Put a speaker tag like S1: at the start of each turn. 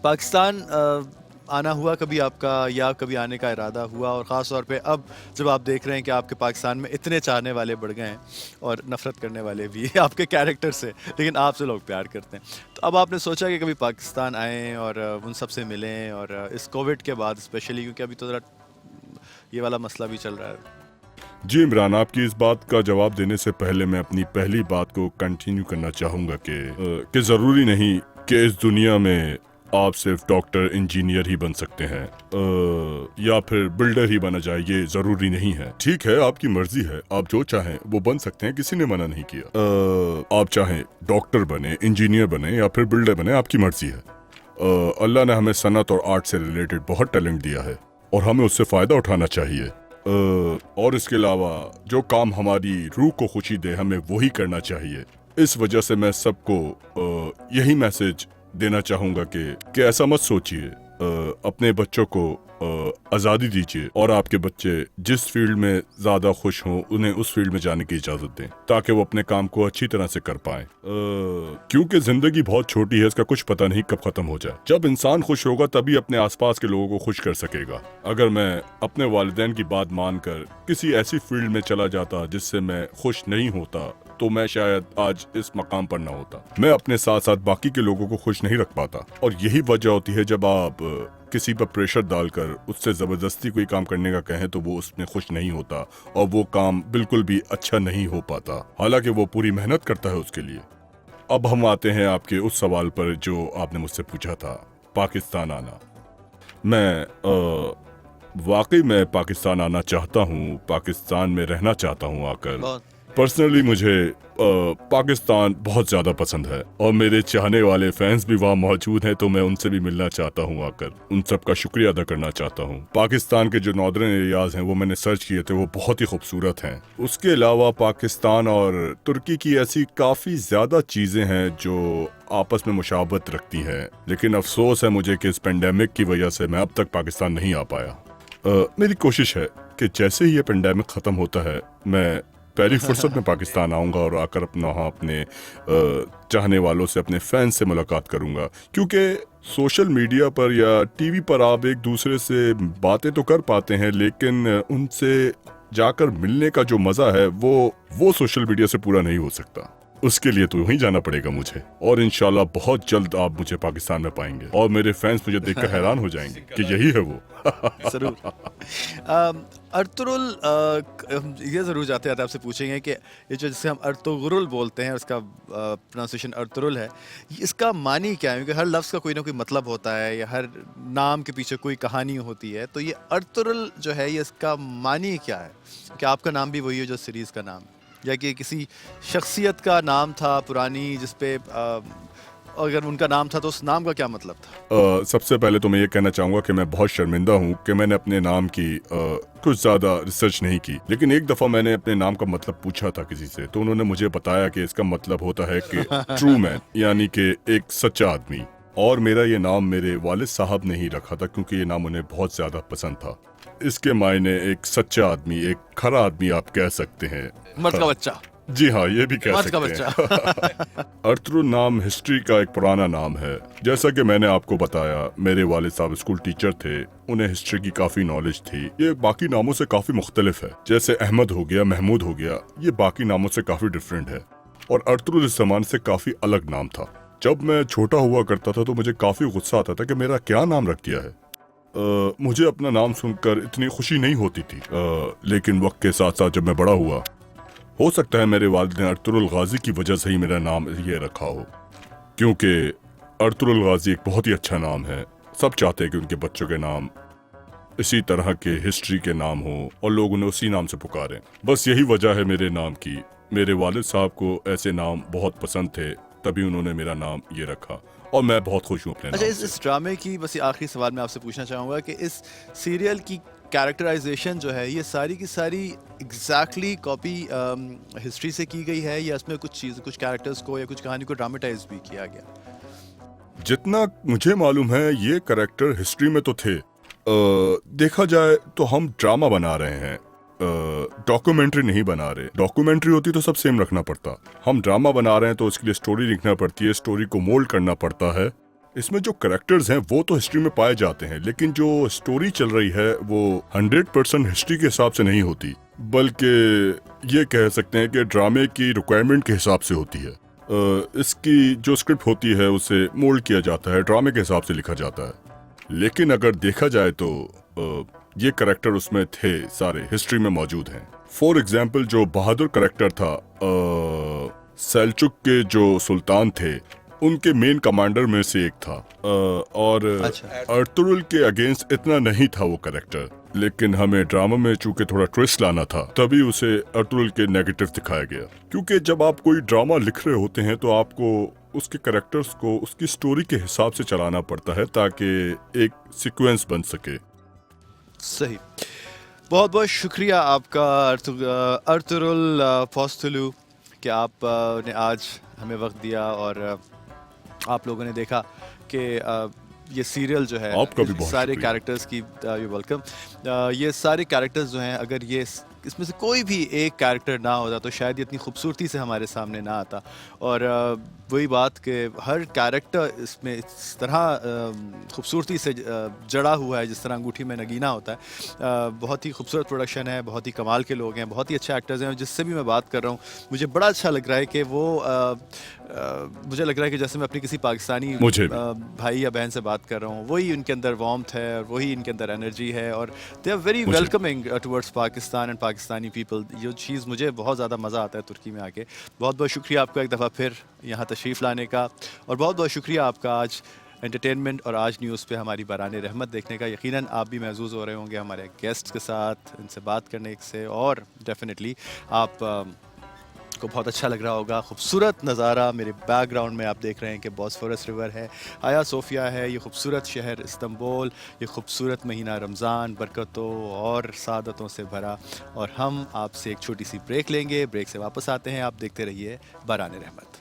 S1: पाकिस्तान आना हुआ कभी आपका, या कभी आने का इरादा हुआ? और ख़ास तौर पे अब जब आप देख रहे हैं कि आपके पाकिस्तान में इतने चाहने वाले बढ़ गए हैं और नफ़रत करने वाले भी आपके कैरेक्टर से, लेकिन आपसे लोग प्यार करते हैं, तो अब आपने सोचा कि कभी पाकिस्तान आएँ और उन सब से मिलें, और इस कोविड के बाद स्पेशली, क्योंकि अभी तो ज़रा ये वाला मसला भी चल रहा है।
S2: जी इमरान, आपकी इस बात का जवाब देने से पहले मैं अपनी पहली बात को कंटिन्यू करना चाहूँगा कि ज़रूरी नहीं कि इस दुनिया में आप सिर्फ डॉक्टर इंजीनियर ही बन सकते हैं या फिर बिल्डर ही बना जाए, ये ज़रूरी नहीं है। ठीक है, आपकी मर्जी है, आप जो चाहें वो बन सकते हैं, किसी ने मना नहीं किया। आप चाहें डॉक्टर बने, इंजीनियर बने या फिर बिल्डर बने, आपकी मर्जी है। अल्लाह ने हमें सनत और आर्ट से रिलेटेड बहुत टैलेंट दिया है और हमें उससे फ़ायदा उठाना चाहिए। और इसके अलावा जो काम हमारी रूह को खुशी दे, हमें वही करना चाहिए। इस वजह से मैं सबको यही मैसेज देना चाहूँगा कि ऐसा मत सोचिए। अपने बच्चों को आज़ादी दीजिए और आपके बच्चे जिस फील्ड में ज़्यादा खुश हों उन्हें उस फील्ड में जाने की इजाज़त दें ताकि वो अपने काम को अच्छी तरह से कर पाएं। क्योंकि ज़िंदगी बहुत छोटी है, इसका कुछ पता नहीं कब ख़त्म हो जाए। जब इंसान खुश होगा तभी अपने आसपास के लोगों को खुश कर सकेगा। अगर मैं अपने वालिदैन की बात मानकर किसी ऐसी फील्ड में चला जाता जिससे मैं खुश नहीं होता तो मैं शायद आज इस मकाम पर ना होता। मैं अपने साथ साथ बाकी के लोगों को खुश नहीं रख पाता, और यही वजह होती है जब आप किसी पर प्रेशर डालकर उससे ज़बरदस्ती कोई काम करने का कहें तो वो उसमें खुश नहीं होता और वो काम बिल्कुल भी अच्छा नहीं हो पाता, हालांकि वो पूरी मेहनत करता है उसके लिए। अब हम आते हैं आपके उस सवाल पर जो आपने मुझसे पूछा था, पाकिस्तान आना। मैं वाकई में पाकिस्तान आना चाहता हूँ, पाकिस्तान में रहना चाहता हूँ आकर। पर्सनली मुझे पाकिस्तान बहुत ज़्यादा पसंद है और मेरे चाहने वाले फैंस भी वहाँ मौजूद हैं, तो मैं उनसे भी मिलना चाहता हूँ आकर, उन सब का शुक्रिया अदा करना चाहता हूँ। पाकिस्तान के जो नॉर्दर्न एरियाज़ हैं वो मैंने सर्च किए थे, वो बहुत ही खूबसूरत हैं। उसके अलावा पाकिस्तान और तुर्की की ऐसी काफ़ी ज़्यादा चीज़ें हैं जो आपस में मुशाबहत रखती हैं, लेकिन अफसोस है मुझे कि इस पेंडेमिक की वजह से मैं अब तक पाकिस्तान नहीं आ पाया। मेरी कोशिश है कि जैसे ही ये पेंडेमिक ख़त्म होता है मैं पहली फुर्सत में पाकिस्तान आऊँगा और आकर अपने चाहने वालों से, अपने फैंस से मुलाकात करूँगा। क्योंकि सोशल मीडिया पर या टीवी पर आप एक दूसरे से बातें तो कर पाते हैं, लेकिन उनसे जाकर मिलने का जो मज़ा है वो सोशल मीडिया से पूरा नहीं हो सकता। उसके लिए तो वहीं जाना पड़ेगा मुझे, और इंशाल्लाह बहुत जल्द आप मुझे पाकिस्तान में पाएंगे और मेरे फैंस मुझे देखकर हैरान हो जाएंगे कि यही है वो।
S1: ज़रूर। अर्तुगरुल, ये ज़रूर जाते जाते आपसे पूछेंगे कि ये जो जिसे हम अर्तुगरुल बोलते हैं, उसका प्रोनाउंसिएशन अर्तुगरुल है, इसका मानी क्या है? क्योंकि हर लफ्ज़ का कोई ना कोई मतलब होता है या हर नाम के पीछे कोई कहानी होती है, तो ये अर्तुगरुल जो है ये इसका मानी क्या है? क्या आपका नाम भी वही है जो सीरीज़ का नाम है, या कि किसी शख्सियत का नाम था पुरानी जिसपे अगर उनका नाम था तो उस नाम का क्या मतलब था?
S2: सबसे पहले तो मैं ये कहना चाहूँगा कि मैं बहुत शर्मिंदा हूँ कि मैंने अपने नाम की कुछ ज़्यादा रिसर्च नहीं की, लेकिन एक दफ़ा मैंने अपने नाम का मतलब पूछा था किसी से, तो उन्होंने मुझे बताया कि इसका मतलब होता है कि ट्रू मैन, यानी कि एक सच्चा आदमी। और मेरा ये नाम मेरे वालिद साहब ने ही रखा था क्योंकि ये नाम उन्हें बहुत ज़्यादा पसंद था। इसके मायने एक सच्चा आदमी, एक खरा आदमी आप कह सकते हैं।
S1: मर्द का बच्चा।
S2: जी हाँ, ये भी कह सकते हैं। अर्तुगरुल नाम हिस्ट्री का एक पुराना नाम है। जैसा कि मैंने आपको बताया, मेरे वालिद साहब स्कूल टीचर थे, उन्हें हिस्ट्री की काफ़ी नॉलेज थी। ये बाकी नामों से काफ़ी मुख्तलिफ है, जैसे अहमद हो गया, महमूद हो गया, ये बाकी नामों से काफ़ी डिफरेंट है, और अर्तुगरुल इस ज़माने से काफ़ी अलग नाम था। जब मैं छोटा हुआ करता था तो मुझे काफ़ी गुस्सा आता था कि मेरा क्या नाम रख दिया है। मुझे अपना नाम सुनकर इतनी खुशी नहीं होती थी, लेकिन वक्त के साथ साथ जब मैं बड़ा हुआ, हो सकता है मेरे वालिद ने अर्तुगरुल गाजी की वजह से ही मेरा नाम ये रखा हो, क्योंकि अर्तुगरुल गाजी एक बहुत ही अच्छा नाम है। सब चाहते हैं कि उनके बच्चों के नाम इसी तरह के हिस्ट्री के नाम हो और लोग उन्हें उसी नाम से पुकारें। बस यही वजह है मेरे नाम की। मेरे वालिद साहब को ऐसे नाम बहुत पसंद थे, तभी उन्होंने मेरा नाम ये रखा, और मैं बहुत खुश हूँ अपने नाम से।
S1: इस ड्रामे की बस आखिरी सवाल मैं आपसे पूछना चाहूँगा कि इस सीरियल की कैरेक्टराइजेशन जो है ये सारी की सारी एग्जैक्टली कॉपी हिस्ट्री से की गई है, या इसमें कुछ कैरेक्टर्स को या कुछ कहानी को ड्रामेटाइज भी किया गया?
S2: जितना मुझे मालूम है ये कैरेक्टर हिस्ट्री में तो थे। देखा जाए तो हम ड्रामा बना रहे हैं, डॉक्यूमेंट्री नहीं बना रहे। डॉक्यूमेंट्री होती तो सब सेम रखना पड़ता। हम ड्रामा बना रहे हैं तो उसके लिए स्टोरी लिखना पड़ती है, स्टोरी को मोल्ड करना पड़ता है। इसमें जो कैरेक्टर्स हैं वो तो हिस्ट्री में पाए जाते हैं, लेकिन जो स्टोरी चल रही है वो 100% हिस्ट्री के हिसाब से नहीं होती, बल्कि ये कह सकते हैं कि ड्रामे की रिक्वायरमेंट के हिसाब से होती है। इसकी जो स्क्रिप्ट होती है उसे मोल्ड किया जाता है, ड्रामे के हिसाब से लिखा जाता है। लेकिन अगर देखा जाए तो ये करेक्टर उसमें थे, सारे हिस्ट्री में मौजूद हैं। फॉर एग्जाम्पल जो बहादुर करेक्टर था, सेल्चुक के जो सुल्तान थे उनके मेन कमांडर में से एक था। और
S1: अच्छा।
S2: अर्तुगरुल के अगेंस्ट इतना नहीं था वो करेक्टर, लेकिन हमें ड्रामा में चूंकि थोड़ा ट्विस्ट लाना था तभी उसे अर्तुगरुल के नेगेटिव दिखाया गया। क्योंकि जब आप कोई ड्रामा लिख रहे होते हैं तो आपको उसके करेक्टर्स को उसकी स्टोरी के हिसाब से चलाना पड़ता है ताकि एक सीक्वेंस बन सके।
S1: सही। बहुत बहुत शुक्रिया आपका अर्तुगरुल पोस्तुलू कि आप ने आज हमें वक्त दिया और आप लोगों ने देखा कि ये सीरियल जो है,
S2: आपका भी बहुत
S1: सारे
S2: शुक्रिया।
S1: कैरेक्टर्स की यू वेलकम। ये सारे कैरेक्टर्स जो हैं, अगर ये इसमें से कोई भी एक कैरेक्टर ना होता तो शायद ये इतनी खूबसूरती से हमारे सामने ना आता। और वही बात कि हर कैरेक्टर इसमें इस तरह खूबसूरती से जड़ा हुआ है जिस तरह अंगूठी में नगीना होता है। बहुत ही खूबसूरत प्रोडक्शन है, बहुत ही कमाल के लोग हैं, बहुत ही अच्छे एक्टर्स हैं। और जिससे भी मैं बात कर रहा हूँ मुझे बड़ा अच्छा लग रहा है कि वो मुझे लग रहा है कि जैसे मैं अपनी किसी पाकिस्तानी
S2: मुझे
S1: भाई या बहन से बात कर रहा हूँ, वही उनके अंदर वार्मथ है और वही इनके अंदर एनर्जी है और दे आर वेरी
S2: मुझे
S1: welcoming towards Pakistan and Pakistani people. ये चीज़ मुझे बहुत ज़्यादा मज़ा आता है तुर्की में आके। बहुत बहुत शुक्रिया आपका एक दफ़ा फिर यहाँ तशरीफ़ लाने का, और बहुत बहुत शुक्रिया आपका आज एंटरटेनमेंट और आज न्यूज़ पे हमारी बराने रहमत देखने का। यकीनन आप भी महसूस हो रहे होंगे हमारे गेस्ट के साथ, इनसे बात करने से, और डेफिनेटली आप को बहुत अच्छा लग रहा होगा। खूबसूरत नज़ारा मेरे बैकग्राउंड में आप देख रहे हैं कि बॉस्फोरस रिवर है, हाया सोफिया है, ये खूबसूरत शहर इस्तांबुल, ये खूबसूरत महीना रमज़ान बरकतों और सादतों से भरा। और हम आपसे एक छोटी सी ब्रेक लेंगे, ब्रेक से वापस आते हैं। आप देखते रहिए बराने रहमत।